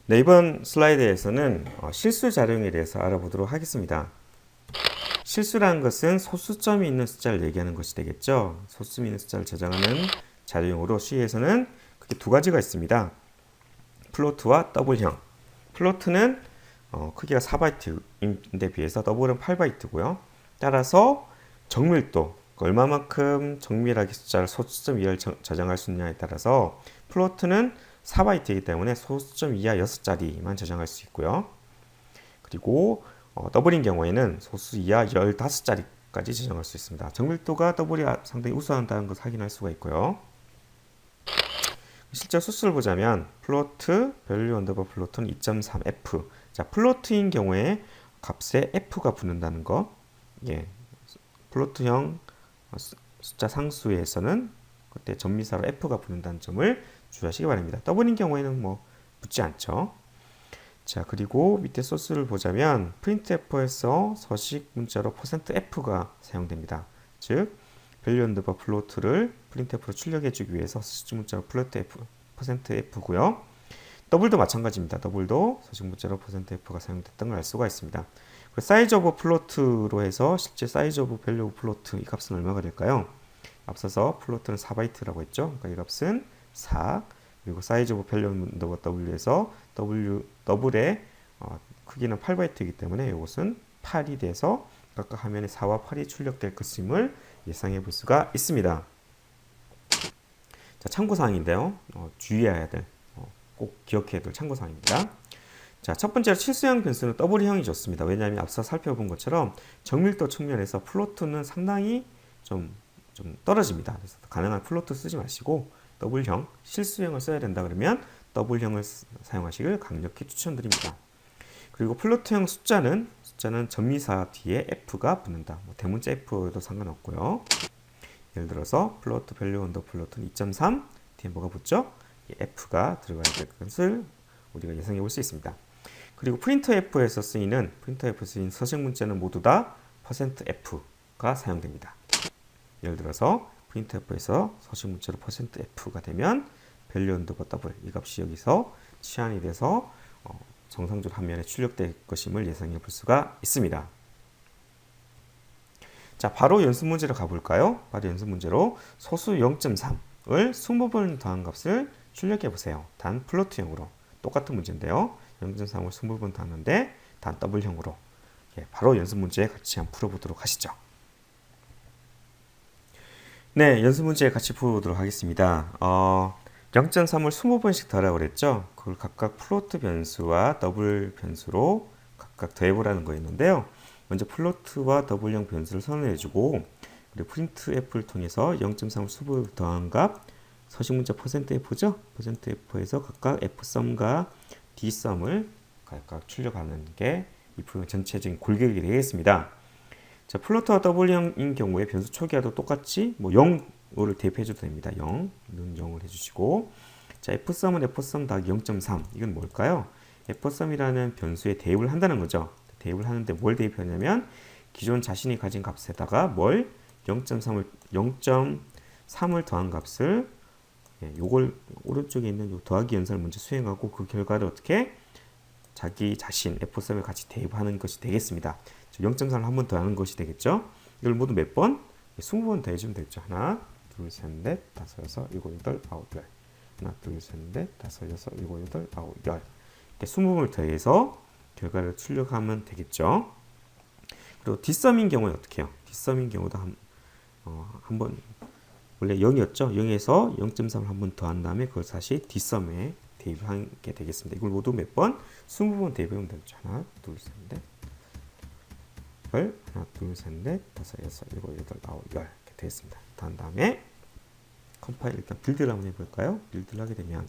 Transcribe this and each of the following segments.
네, 이번 슬라이드에서는 실수 자료에 대해서 알아보도록 하겠습니다. 실수라는 것은 소수점이 있는 숫자를 얘기하는 것이 되겠죠. 소수점이 있는 숫자를 저장하는 자료용으로 C에서는 크게 두 가지가 있습니다. 플로트와 더블형. 플로트는 크기가 4바이트인데 비해서 더블은 8바이트고요. 따라서 정밀도, 얼마만큼 정밀하게 숫자를 소수점 이하를 저장할 수 있냐에 따라서 플로트는 4바이트이기 때문에 소수점 이하 6자리만 저장할 수 있고요. 그리고 더블인 경우에는 소수 이하 15자리까지 저장할 수 있습니다. 정밀도가 더블이 상당히 우수하다는 것을 확인할 수가 있고요. 실제 수수를 보자면 플로트 밸류 언더바 플로트는 2.3f. 자, 플로트인 경우에 값에 f가 붙는다는 거. 예. 플로트형 숫자 상수에서는 그때 전미사로 f가 붙는다는 점을 주의하시기 바랍니다. 더블인 경우에는 뭐 붙지 않죠. 자, 그리고 밑에 소스를 보자면 printf에서 서식 문자로 %f가 사용됩니다. 즉 밸류 언더바 플로트를 printf로 출력해주기 위해서 서식 문자로 %f고요. 더블도 마찬가지입니다. 더블도 서식 문자로 %f가 사용됐던 걸 알 수가 있습니다. 사이즈 오브 플로트로 해서 실제 사이즈 오브 밸류 오브 플로트 이 값은 얼마가 될까요? 앞서서 플로트는 4바이트라고 했죠. 그러니까 이 값은 4. 그리고 사이즈 오브 밸류 언더바 w에서 더블의 크기는 8바이트이기 때문에 이것은 8이 돼서 각각 화면에 4와 8이 출력될 것임을 예상해 볼 수가 있습니다. 자, 참고사항인데요. 주의해야 될, 꼭 기억해야 될 참고사항입니다. 자, 첫 번째로 실수형 변수는 더블형이 좋습니다. 왜냐하면 앞서 살펴본 것처럼 정밀도 측면에서 플로트는 상당히 좀 떨어집니다. 그래서 가능한 플로트 쓰지 마시고 더블형, 실수형을 써야 된다 그러면 더블형을 사용하시길 강력히 추천드립니다. 그리고 플로트형 숫자는 전미사 뒤에 f가 붙는다. 뭐 대문자 f도 상관없고요. 예를 들어서 플로트 밸류 언더 플로트는 2.3 뒤에 뭐가 붙죠? f가 들어가야 될 것을 우리가 예상해 볼 수 있습니다. 그리고 printf에서 쓰이는 서식 문자는 모두 다 %f가 사용됩니다. 예를 들어서 printf에서 서식 문자로 %f가 되면 밸류 언더바 더블 이 값이 여기서 치환이 돼서 정상적으로 화면에 출력될 것임을 예상해 볼 수가 있습니다. 자, 바로 연습 문제로 가볼까요? 바로 연습 문제로 소수 0.3을 20번 더한 값을 출력해 보세요. 단 플로트형으로 똑같은 문제인데요. 0.3을 20번 더하는데 단 더블형으로. 바로 연습 문제 같이 한번 풀어보도록 하시죠. 네, 연습 문제 같이 풀어보도록 하겠습니다. 0.3을 20번씩 더하라고 그랬죠. 그걸 각각 플로트 변수와 더블 변수로 각각 더해보라는 거였는데요. 먼저 플로트와 더블형 변수를 선언해주고 그리고 printf를 통해서 0.3을 20번 더한 값 서식 문자 %f죠. %f에서 각각 f썸과 d썸을 각각 출력하는 게 이 프로그램 전체적인 골격이 되겠습니다. 자, 플로트와 더블형인 경우에 변수 초기화도 똑같이 뭐 0을 대입해줘도 됩니다. 0은 0을 해주시고 자, f썸은 f썸 더하기 0.3 이건 뭘까요? f썸이라는 변수에 대입을 한다는 거죠. 대입을 하는데 뭘 대입하냐면 기존 자신이 가진 값에다가 뭘 0.3을 더한 값을 요걸 오른쪽에 있는 요 더하기 연산을 먼저 수행하고 그 결과를 어떻게 자기 자신 f썸에 같이 대입하는 것이 되겠습니다. 0.3을 한 번 더하는 것이 되겠죠. 이걸 모두 몇 번? 20번 더해주면 되겠죠. 하나, 둘, 셋, 넷, 다섯, 여섯, 일곱, 여덟, 아홉, 열. 하나, 둘, 셋, 넷, 다섯, 여섯, 일곱, 여덟, 아홉, 열. 이렇게 20번을 더해서 결과를 출력하면 되겠죠. 그리고 뒷썸인 경우에 어떻게 해요? 뒷썸인 경우도 한번 원래 0이었죠. 0에서 0.3을 한 번 더한 다음에 그걸 다시 뒷썸에 대입하게 되겠습니다. 이걸 모두 몇 번? 20번 대입하면 되죠. 하나, 둘, 셋, 넷, 열. 하나, 둘, 셋, 넷, 다섯, 여섯, 일곱, 여덟, 아홉, 열. 이렇게 되겠습니다. 더한 다음에 컴파일 일단 빌드를 한번 해볼까요? 빌드를 하게 되면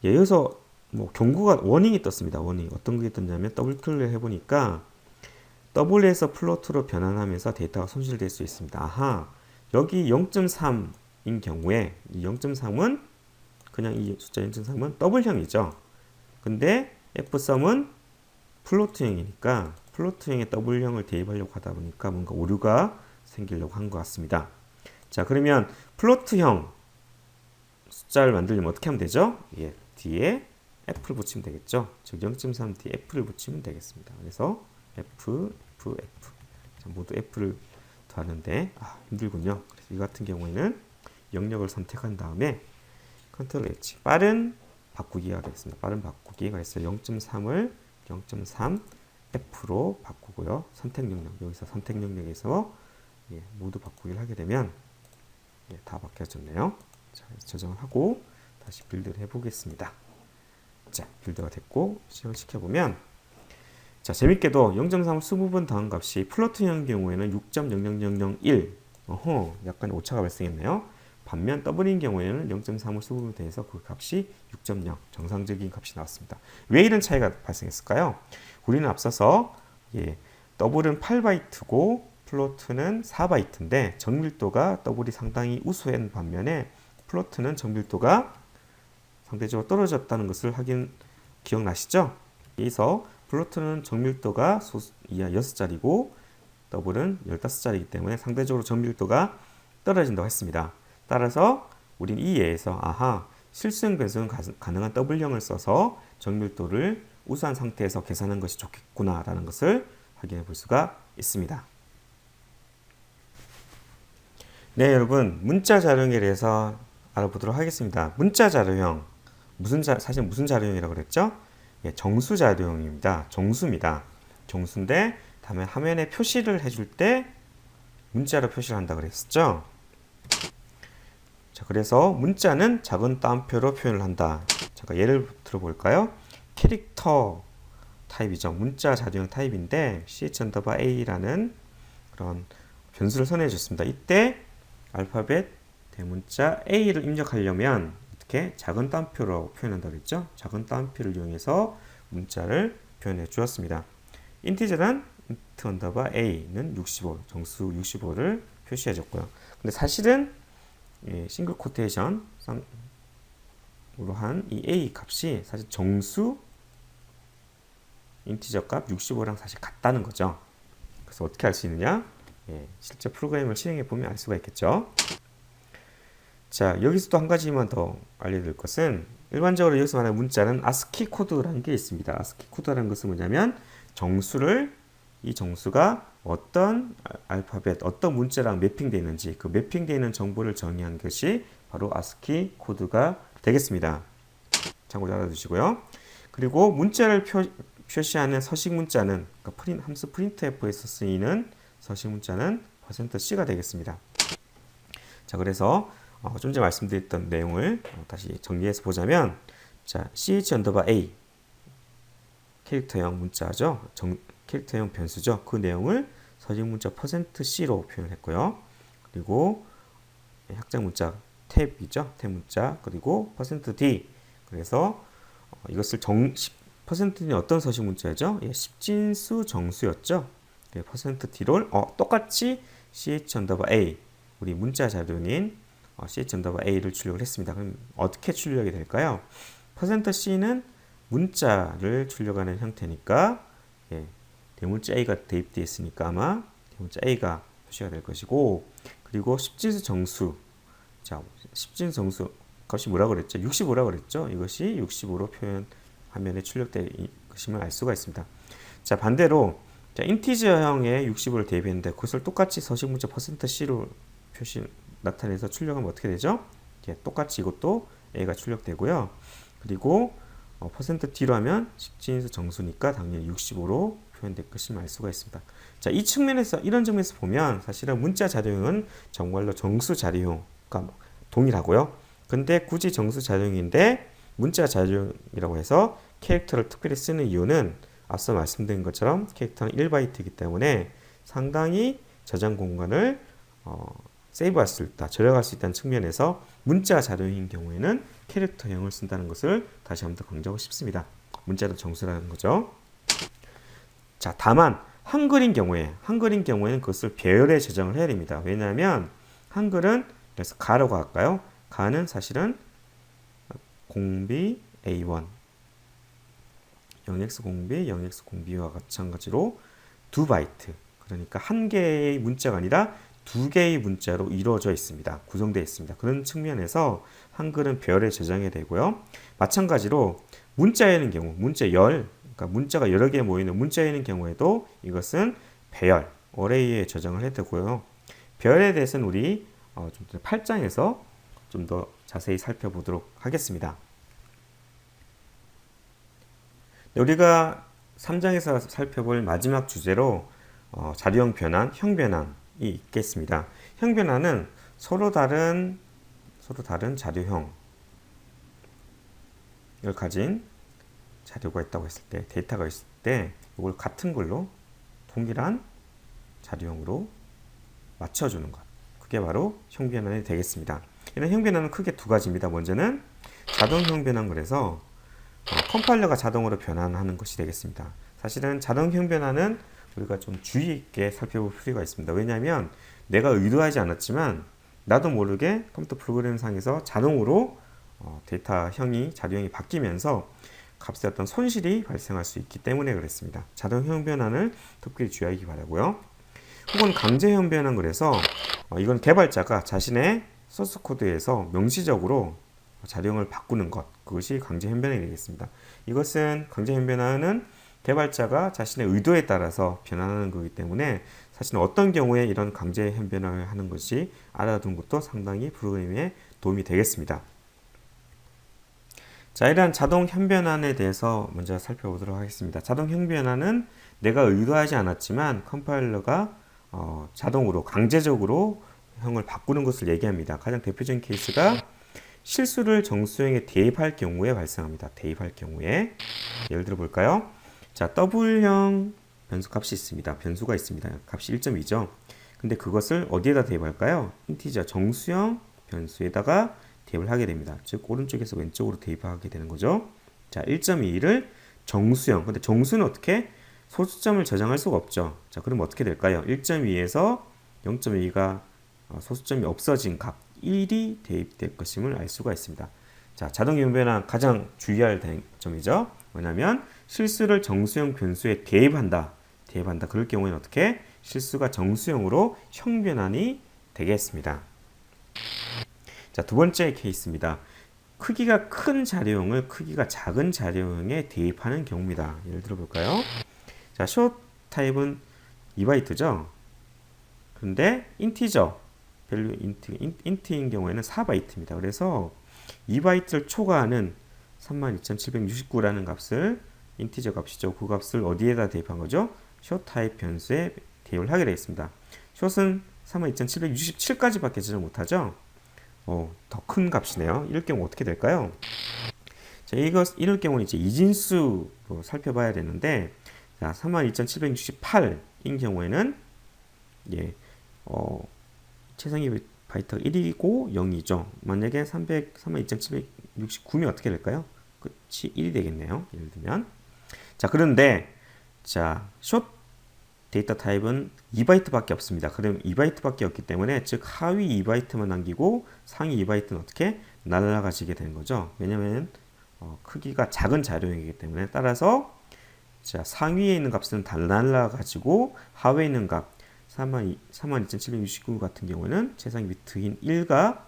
여기서 뭐 경고가 워닝이 떴습니다. 워닝 어떤 게 떴냐면 더블 클릭을 해보니까 더블에서 플로트로 변환하면서 데이터가 손실될 수 있습니다. 아하, 여기 0.3인 경우에 이 0.3은 그냥 이 숫자 0.3은 더블형이죠. 근데 f썸은 플로트형이니까 플로트형에 더블형을 대입하려고 하다 보니까 뭔가 오류가 생기려고 한 것 같습니다. 자, 그러면 플로트형 숫자를 만들려면 어떻게 하면 되죠? 뒤에 F를 붙이면 되겠죠. 즉 0.3 뒤에 F를 붙이면 되겠습니다. 그래서 F. 자, 모두 F를 더하는데 힘들군요. 그래서 이 같은 경우에는 영역을 선택한 다음에 컨트롤 H 빠른 바꾸기가 되겠습니다. 빠른 바꾸기가 있어요. 0.3을 0.3 F로 바꾸고요. 선택 영역 여기서 선택 영역에서 모두 바꾸기를 하게 되면 다 바뀌어졌네요. 자, 저장을 하고 다시 빌드를 해보겠습니다. 자, 빌드가 됐고 시작을 시켜보면 자, 재밌게도 0.3을 20번 더한 값이 플로트형 경우에는 6.00001 약간 오차가 발생했네요. 반면 더블인 경우에는 0.3을 20번 더해서 그 값이 6.0 정상적인 값이 나왔습니다. 왜 이런 차이가 발생했을까요? 우리는 앞서서 더블은 8바이트고 플로트는 4바이트인데 정밀도가 더블이 상당히 우수한 반면에 플로트는 정밀도가 상대적으로 떨어졌다는 것을 기억나시죠? 여기서 플로트는 정밀도가 이하 6자리고 더블은 15자리이기 때문에 상대적으로 정밀도가 떨어진다고 했습니다. 따라서 우린 이 예에서 실수형 변수는 가능한 더블형을 써서 정밀도를 우수한 상태에서 계산한 것이 좋겠구나 라는 것을 확인해 볼 수가 있습니다. 네, 여러분 문자 자료형에 대해서 알아보도록 하겠습니다. 문자 자료형 사실 무슨 자료형이라고 그랬죠? 정수 자료형입니다. 정수입니다. 정수인데 다음에 화면에 표시를 해줄 때 문자로 표시를 한다 그랬었죠? 자, 그래서 문자는 작은 따옴표로 표현을 한다. 잠깐 예를 들어볼까요? 캐릭터 타입이죠. 문자 자료형 타입인데 ch_a라는 그런 변수를 선회해 줬습니다. 이때 알파벳 대문자 a를 입력하려면 어떻게 작은 따옴표로 표현한다고 했죠? 작은 따옴표를 이용해서 문자를 표현해 주었습니다. 인티저는 int_a는 65, 정수 65를 표시해 줬고요. 근데 사실은 싱글 코테이션으로 한 이 a 값이 사실 정수 인티저 값 65랑 사실 같다는 거죠. 그래서 어떻게 알 수 있느냐? 실제 프로그램을 실행해 보면 알 수가 있겠죠. 자, 여기서 또 한 가지만 더 알려드릴 것은 일반적으로 여기서 말하는 문자는 아스키 코드라는 게 있습니다. 아스키 코드라는 것은 뭐냐면 이 정수가 어떤 알파벳, 어떤 문자랑 매핑되어 있는지 그 매핑되어 있는 정보를 정의한 것이 바로 아스키 코드가 되겠습니다. 참고로 알아두시고요. 그리고 문자를 표시하는 서식 문자는 그러니까 함수 printf에서 쓰이는 서식 문자는 %c가 되겠습니다. 자, 그래서 좀 전에 말씀드렸던 내용을 다시 정리해서 보자면 자, ch_a 캐릭터형 문자죠. 캐릭터형 변수죠. 그 내용을 서식 문자 %c로 표현했고요. 그리고 확장 문자 탭이죠. 탭 문자 그리고 %d 그래서 이것을 %d는 어떤 서식 문자죠? 십진수 정수였죠. %d를 똑같이 ch_a 우리 문자 자료인 ch_a를 출력을 했습니다. 그럼 어떻게 출력이 될까요? %c는 문자를 출력하는 형태니까 대문자 a가 대입되어 있으니까 아마 대문자 a가 표시가 될 것이고 그리고 십진수 정수 자, 십진수 정수 값이 뭐라고 그랬죠? 65라고 그랬죠? 이것이 65로 화면에 출력될 것임을 알 수가 있습니다. 자, 반대로 자, 인티저형의 65를 대입했는데 그것을 똑같이 서식 문자 %c로 나타내서 출력하면 어떻게 되죠? 똑같이 이것도 a가 출력되고요. 그리고 %d로 하면 십진수 정수니까 당연히 65로 표현될 것임을 알 수가 있습니다. 자, 이런 점에서 보면 사실은 문자 자료형은 정말로 정수 자료형과 동일하고요. 근데 굳이 정수 자료형인데 문자 자료형이라고 해서 캐릭터를 특별히 쓰는 이유는 앞서 말씀드린 것처럼 캐릭터는 1바이트이기 때문에 상당히 저장 공간을 세이브할 수 있다, 절약할 수 있다는 측면에서 문자 자료인 경우에는 캐릭터형을 쓴다는 것을 다시 한번 더 강조하고 싶습니다. 문자도 정수라는 거죠. 자, 다만 한글인 경우에는 그것을 배열에 저장을 해야 됩니다. 왜냐하면 한글은 그래서 가라고 할까요? 가는 사실은 공비 A1 0x 공비 0x 공비와 마찬가지로 2바이트 그러니까 한 개의 문자가 아니라 두 개의 문자로 이루어져 있습니다. 구성되어 있습니다. 그런 측면에서 한글은 배열에 저장이 되고요. 마찬가지로 문자에는 경우, 문자열, 그러니까 문자가 여러 개 모이는 문자에는 경우에도 이것은 배열, 어레이에 저장을 해야 되고요. 배열에 대해서는 우리 좀 8장에서 좀 더 자세히 살펴보도록 하겠습니다. 우리가 3장에서 살펴볼 마지막 주제로 자료형 변환, 형변환이 있겠습니다. 형변환은 서로 다른 자료형을 가진 자료가 있다고 했을 때, 데이터가 있을 때 이걸 같은 걸로 동일한 자료형으로 맞춰주는 것. 그게 바로 형변환이 되겠습니다. 이런 형변환은 크게 두 가지입니다. 먼저는 자동 형변환, 그래서 컴파일러가 자동으로 변환하는 것이 되겠습니다. 사실은 자동 형변환은 우리가 좀 주의 있게 살펴볼 필요가 있습니다. 왜냐하면 내가 의도하지 않았지만 나도 모르게 컴퓨터 프로그램 상에서 자동으로 데이터형이, 자료형이 바뀌면서 값에 어떤 손실이 발생할 수 있기 때문에 그랬습니다. 자동 형변환을 특별히 주의하기 바라고요. 혹은 강제 형변환, 그래서 이건 개발자가 자신의 소스 코드에서 명시적으로 자료형을 바꾸는 것, 그것이 강제 형변환이 되겠습니다. 이것은 강제 형변환은 개발자가 자신의 의도에 따라서 변환하는 것이기 때문에 사실 어떤 경우에 이런 강제 형변환을 하는 것이 알아두는 것도 상당히 프로그래밍에 도움이 되겠습니다. 자, 이러한 자동 형변환에 대해서 먼저 살펴보도록 하겠습니다. 자동 형변환은 내가 의도하지 않았지만 컴파일러가 자동으로 강제적으로 형을 바꾸는 것을 얘기합니다. 가장 대표적인 케이스가 실수를 정수형에 대입할 경우에 발생합니다. 대입할 경우에 예를 들어 볼까요? 자, 더블형 변수 값이 있습니다. 변수가 있습니다. 값이 1.2죠. 근데 그것을 어디에다 대입할까요? 인티저 정수형 변수에다가 대입을 하게 됩니다. 즉 오른쪽에서 왼쪽으로 대입하게 되는 거죠. 자, 1.2를 정수형. 근데 정수는 어떻게? 소수점을 저장할 수가 없죠. 자, 그럼 어떻게 될까요? 1.2에서 0.2가 소수점이 없어진 값 1이 대입될 것임을 알 수가 있습니다. 자, 자동 형변환 가장 주의할 점이죠. 뭐냐면 실수를 정수형 변수에 대입한다. 그럴 경우에는 어떻게? 실수가 정수형으로 형변환이 되겠습니다. 자, 두 번째 케이스입니다. 크기가 큰 자료형을 크기가 작은 자료형에 대입하는 경우입니다. 예를 들어 볼까요? 자, short 타입은 2바이트죠. 그런데 인티저 밸류 인트인 경우에는 4바이트입니다. 그래서 2바이트를 초과하는 32,769라는 값을 인티저 값이죠. 그 값을 어디에다 대입한 거죠? short 타입 변수에 대입을 하게 되어 있습니다. short은 32,767까지밖에 저장 못하죠. 더 큰 값이네요. 이럴 경우 어떻게 될까요? 자, 이럴 경우는 이제 이진수로 살펴봐야 되는데, 자, 32,768인 경우에는, 최상위 바이트가 1이고 0이죠. 만약에 32,769면 어떻게 될까요? 끝이 1이 되겠네요. 예를 들면. 자, 그런데, 자, short 데이터 타입은 2바이트밖에 없습니다. 그럼 2바이트밖에 없기 때문에 즉 하위 2바이트만 남기고 상위 2바이트는 어떻게 날아가시게 되는 거죠. 왜냐하면 크기가 작은 자료이기 때문에 따라서 자, 상위에 있는 값은 다 날아가지고 하위에 있는 값 32,769 같은 경우는 최상위 비트인 1과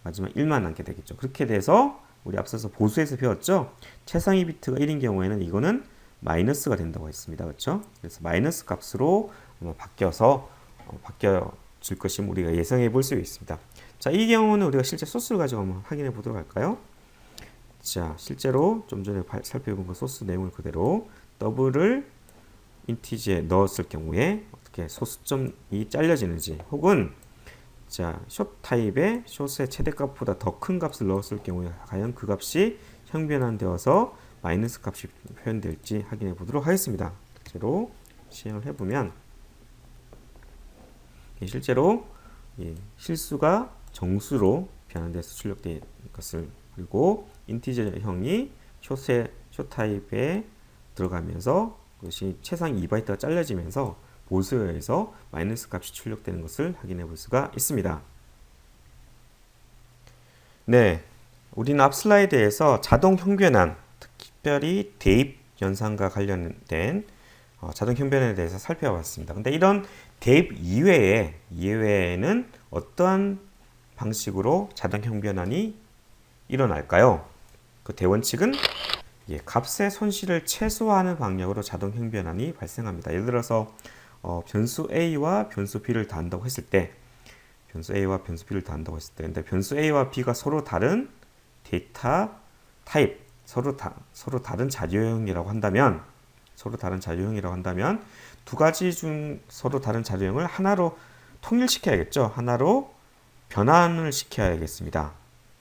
마지막 1만 남게 되겠죠. 그렇게 돼서 우리 앞서서 보수에서 배웠죠. 최상위 비트가 1인 경우에는 이거는 마이너스가 된다고 했습니다. 그렇죠? 그래서 마이너스 값으로 바뀌어질 것임을 우리가 예상해 볼 수 있습니다. 자, 이 경우는 우리가 실제 소스를 가지고 한번 확인해 보도록 할까요? 자, 실제로 좀 전에 살펴본 그 소스 내용을 그대로 더블을 인티지에 넣었을 경우에 어떻게 소수점이 잘려지는지, 혹은 자, 숏 타입의 숏의 최대값보다 더 큰 값을 넣었을 경우에 과연 그 값이 형변환되어서 마이너스 값이 표현될지 확인해 보도록 하겠습니다. 실제로 시행을 해보면 실제로 실수가 정수로 변환돼서 출력된 것을, 그리고 인티저형이 숏 타입에 들어가면서 그것이 최상 2바이트가 잘려지면서 보수에서 마이너스 값이 출력되는 것을 확인해 볼 수가 있습니다. 네, 우리는 앞 슬라이드에서 자동 형변환, 특별히 대입 현상과 관련된 자동 형변환에 대해서 살펴봤습니다. 근데 이런 대입 이외에는 어떠한 방식으로 자동 형변환이 일어날까요? 그 대원칙은 값의 손실을 최소화하는 방향으로 자동 형변환이 발생합니다. 예를 들어서 변수 A와 변수 B를 더한다고 했을 때 근데 변수 A와 B가 서로 다른 데이터 타입, 서로 다른 자료형이라고 한다면 두 가지 중 서로 다른 자료형을 하나로 통일시켜야겠죠. 하나로 변환을 시켜야겠습니다.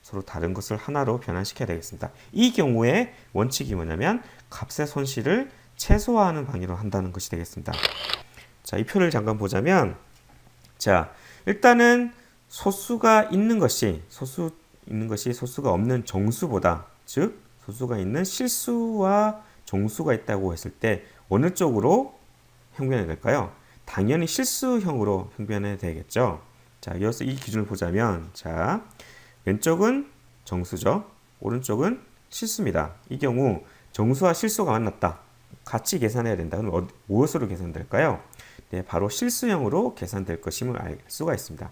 서로 다른 것을 하나로 변환시켜야 되겠습니다. 이 경우에 원칙이 뭐냐면 값의 손실을 최소화하는 방향으로 한다는 것이 되겠습니다. 자, 이 표를 잠깐 보자면, 자, 일단은 소수가 있는 것이 소수가 없는 정수보다, 즉 소수가 있는 실수와 정수가 있다고 했을 때 어느 쪽으로 형변이 될까요? 당연히 실수형으로 형변해야 되겠죠. 자, 이어서 이 기준을 보자면, 자, 왼쪽은 정수죠. 오른쪽은 실수입니다. 이 경우 정수와 실수가 만났다. 같이 계산해야 된다. 그럼 무엇으로 계산될까요? 네, 바로 실수형으로 계산될 것임을 알 수가 있습니다.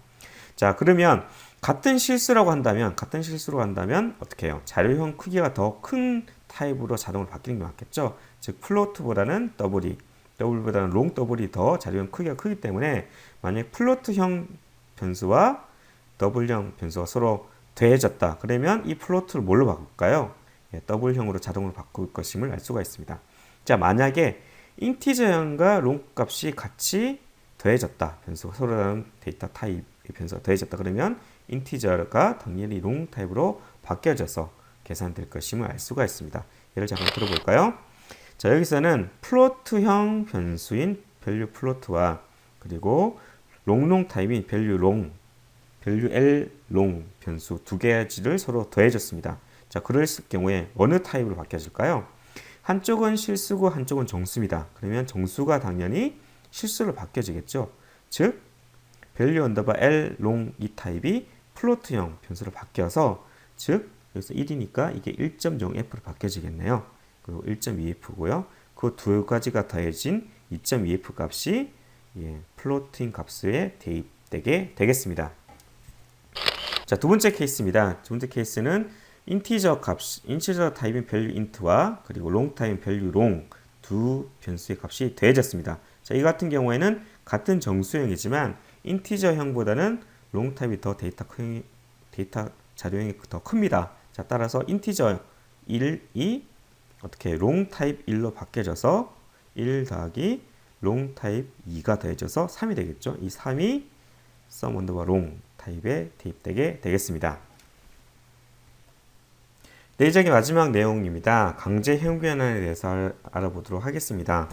자, 그러면 같은 실수로 한다면 어떻게 해요? 자료형 크기가 더 큰 타입으로 자동으로 바뀌는 게 맞겠죠? 즉 플로트보다는 더블보다는 롱 더블이 더 자료형 크기가 크기 때문에 만약 플로트형 변수와 더블형 변수가 서로 더해졌다. 그러면 이 플로트를 뭘로 바꿀까요? 더블형으로 자동으로 바꿀 것임을 알 수가 있습니다. 자, 만약에 인티저형과 롱 값이 같이 더해졌다. 변수가 서로 다른 데이터 타입의 변수가 더해졌다. 그러면 인티저가 당연히 롱 타입으로 바뀌어져서 계산될 것임을 알 수가 있습니다. 예를 잠깐 들어볼까요? 자, 여기서는 플로트형 변수인 밸류 플로트와 그리고 롱 타입인 밸류 L 롱 변수 두 가지를 서로 더해줬습니다. 자, 그랬을 경우에 어느 타입으로 바뀌어질까요? 한쪽은 실수고 한쪽은 정수입니다. 그러면 정수가 당연히 실수로 바뀌어지겠죠. 즉 밸류 언더바 L 롱 이 타입이 플로트형 변수로 바뀌어서 즉 여기서 1이니까 이게 1.0F로 바뀌어지겠네요. 그리고 1.2F고요. 그 두 가지가 더해진 2.2F 값이 플로팅 값에 대입되게 되겠습니다. 자, 두 번째 케이스입니다. 두 번째 케이스는 인티저 타입인 밸류 인트와 그리고 롱 타입인 밸류 롱 두 변수의 값이 더해졌습니다. 자, 이 같은 경우에는 같은 정수형이지만 인티저형보다는 롱 타입이 더 데이터 자료형이 더 큽니다. 자, 따라서 인티저 1이 어떻게 롱 타입 1로 바뀌어져서 1 더하기 롱 타입 2가 더해져서 3이 되겠죠. 이 3이 sum 언더바 롱 타입에 대입되게 되겠습니다. 네, 이제 마지막 내용입니다. 강제 형변환에 대해서 알아보도록 하겠습니다.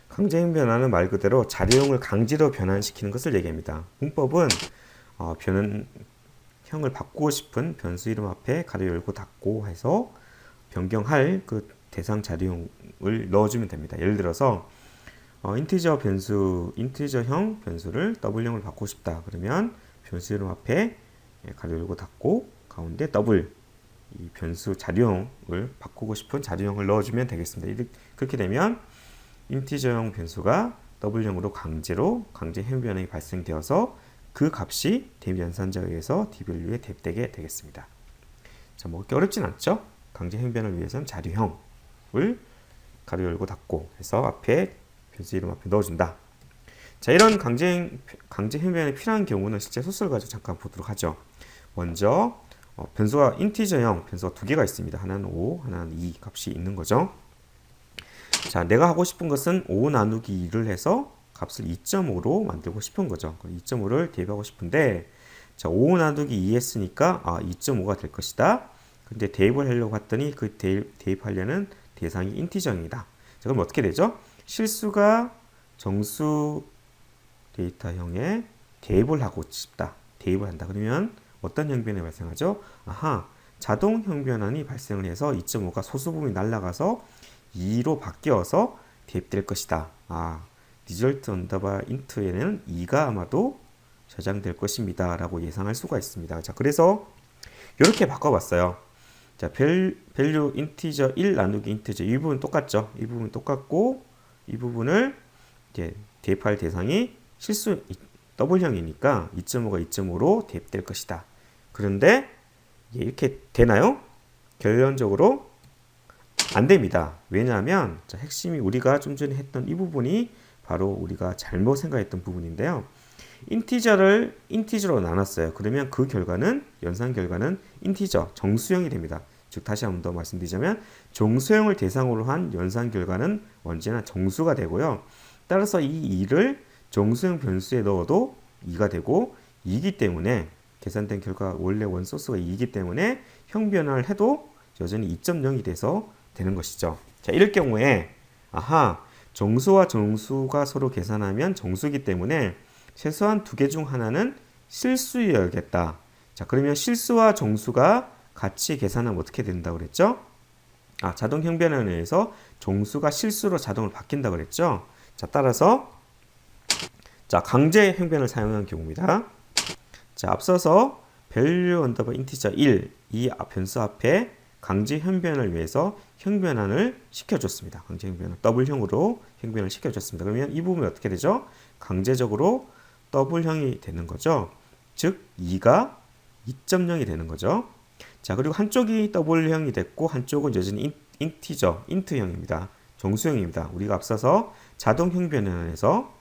강제 형변환은 말 그대로 자료형을 강제로 변환시키는 것을 얘기합니다. 문법은 형을 바꾸고 싶은 변수 이름 앞에 가로 열고 닫고 해서 변경할 그 대상 자료형을 넣어주면 됩니다. 예를 들어서 인티저형 변수를 더블형을 바꾸고 싶다. 그러면 변수 이름 앞에 가로 열고 닫고 가운데 더블 이 변수 자료형을 바꾸고 싶은 자료형을 넣어주면 되겠습니다. 그렇게 되면 인티저형 변수가 더블형으로 강제 형변환이 발생되어서 그 값이 대입 연산자에 의해서 d밸류에 대입되게 되겠습니다. 자, 뭐 그렇게 어렵진 않죠? 강제 형변을 위해서는 자료형을 가로 열고 닫고 해서 앞에 변수 이름 앞에 넣어준다. 자, 이런 강제 형변이 필요한 경우는 실제 소스를 가지고 잠깐 보도록 하죠. 먼저 변수가 인티저형 변수가 두 개가 있습니다. 하나는 5, 하나는 2 값이 있는 거죠. 자, 내가 하고 싶은 것은 5 나누기 2를 해서 값을 2.5로 만들고 싶은 거죠. 2.5를 대입하고 싶은데, 자, 5 나누기 2 했으니까 2.5가 될 것이다. 근데 대입을 하려고 했더니 그 대입하려는 대상이 인티저형이다. 자, 그럼 어떻게 되죠? 실수가 정수 데이터형에 대입을 하고 싶다. 대입을 한다. 그러면 어떤 형변이 발생하죠? 자동 형변환이 발생을 해서 2.5가 소수 부분이 날아가서 2로 바뀌어서 대입될 것이다. result 언더바 int에는 2가 아마도 저장될 것입니다. 라고 예상할 수가 있습니다. 자, 그래서 이렇게 바꿔봤어요. 자, 밸류 인티저 1 나누기 인티저 이 부분 똑같죠? 이 부분 똑같고 이 부분을 이제 대입할 대상이 실수 더블형이니까 2.5가 2.5로 대입될 것이다. 그런데 이렇게 되나요? 결론적으로 안 됩니다. 왜냐하면 자, 핵심이 우리가 좀 전에 했던 이 부분이 바로 우리가 잘못 생각했던 부분인데요. 인티저를 인티저로 나눴어요. 그러면 그 결과는 연산 결과는 인티저 정수형이 됩니다. 즉 다시 한 번 더 말씀드리자면 정수형을 대상으로 한 연산 결과는 언제나 정수가 되고요. 따라서 이 2를 정수형 변수에 넣어도 2가 되고 2이기 때문에 계산된 결과 원래 원소스가 2이기 때문에 형 변화를 해도 여전히 2.0이 돼서 되는 것이죠. 자, 이럴 경우에 아하 정수와 정수가 서로 계산하면 정수이기 때문에 최소한 두 개 중 하나는 실수여야겠다. 자, 그러면 실수와 정수가 같이 계산하면 어떻게 된다고 그랬죠? 아, 자동 형변환에 의해서 정수가 실수로 자동으로 바뀐다고 그랬죠? 자, 따라서 자, 강제 형변을 사용한 경우입니다. 자, 앞서서 value 언더바 인티저 1 이 변수 앞에 강제 형변을 위해서 형변환을 시켜줬습니다. 강제 형변을 더블형으로 형변을 시켜줬습니다. 그러면 이 부분이 어떻게 되죠? 강제적으로 더블형이 되는 거죠. 즉 2가 2.0이 되는 거죠. 자, 그리고 한쪽이 더블형이 됐고 한쪽은 여전히 인티저, 인트형입니다. 정수형입니다. 우리가 앞서서 자동 형변환에서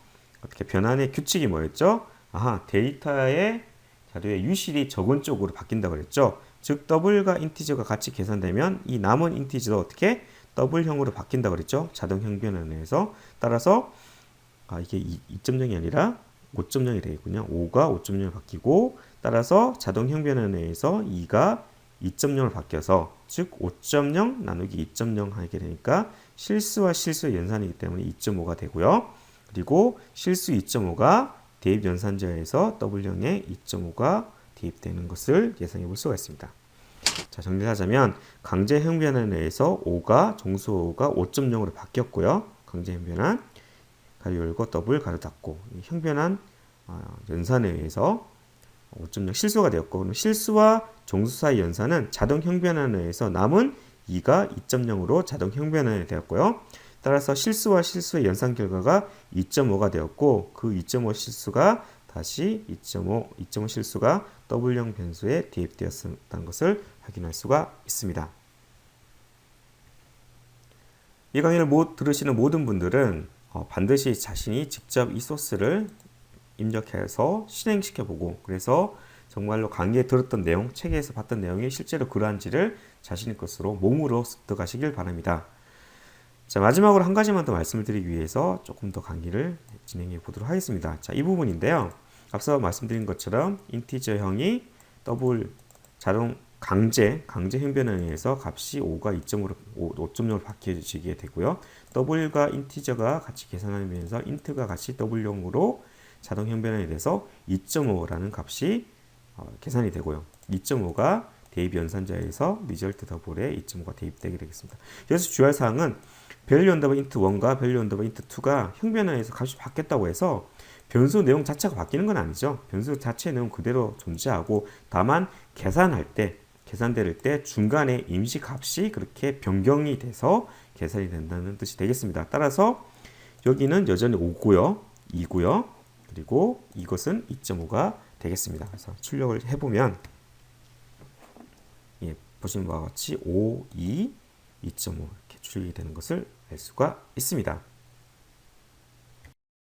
어떻게 변환의 규칙이 뭐였죠? 아하, 데이터의 자료의 유실이 적은 쪽으로 바뀐다고 그랬죠. 즉 더블과 인티저가 같이 계산되면 이 남은 인티저도 어떻게 더블형으로 바뀐다고 그랬죠. 자동 형변환에 의해서. 따라서 이게 2.0이 아니라 5.0이 되겠군요. 5가 5.0으로 바뀌고 따라서 자동 형변환에 의해서 2가 2.0으로 바뀌어서 즉 5.0 나누기 2.0 하게 되니까 실수와 실수의 연산이기 때문에 2.5가 되고요. 그리고 실수 2.5가 대입 연산자에서 더블형에 2.5가 대입되는 것을 예상해 볼 수가 있습니다. 자, 정리하자면 강제 형변환에 의해서 5가 정수 5가 5.0으로 바뀌었고요. 강제 형변환 가로 열고 더블 가로 닫고 형변환 연산에 의해서 5.0 실수가 되었고 그럼 실수와 정수 사이 연산은 자동 형변환에 의해서 남은 2가 2.0으로 자동 형변환이 되었고요. 따라서 실수와 실수의 연산 결과가 2.5가 되었고 그 2.5 실수가 다시 2.5 실수가 더블형 변수에 대입되었다는 것을 확인할 수가 있습니다. 이 강의를 들으시는 모든 분들은 반드시 자신이 직접 이 소스를 입력해서 실행시켜보고 그래서 정말로 강의에 들었던 내용, 책에서 봤던 내용이 실제로 그러한지를 자신의 것으로 몸으로 습득하시길 바랍니다. 자, 마지막으로 한 가지만 더 말씀을 드리기 위해서 조금 더 강의를 진행해 보도록 하겠습니다. 자, 이 부분인데요. 앞서 말씀드린 것처럼 인티저형이 더블 자동 강제 형변환에 의해서 값이 5가 5.0으로 바뀌어지게 되고요. 더블과 인티저가 같이 계산하면서 인트가 같이 더블형으로 자동 형변환이 돼서 2.5라는 값이 계산이 되고요. 2.5가 대입 연산자에서 리절트 더블에 2.5가 대입되게 되겠습니다. 여기서 주의할 사항은 value 언더바 int 1과 value 언더바 int 2가 형변환에서 값이 바뀌었다고 해서 변수 내용 자체가 바뀌는 건 아니죠. 변수 자체 내용 그대로 존재하고 다만 계산될 때 중간에 임시 값이 그렇게 변경이 돼서 계산이 된다는 뜻이 되겠습니다. 따라서 여기는 여전히 5고요. 2고요. 그리고 이것은 2.5가 되겠습니다. 그래서 출력을 해보면 보시는 바와 같이 5, 2, 2.5 이렇게 출력이 되는 것을 알 수가 있습니다.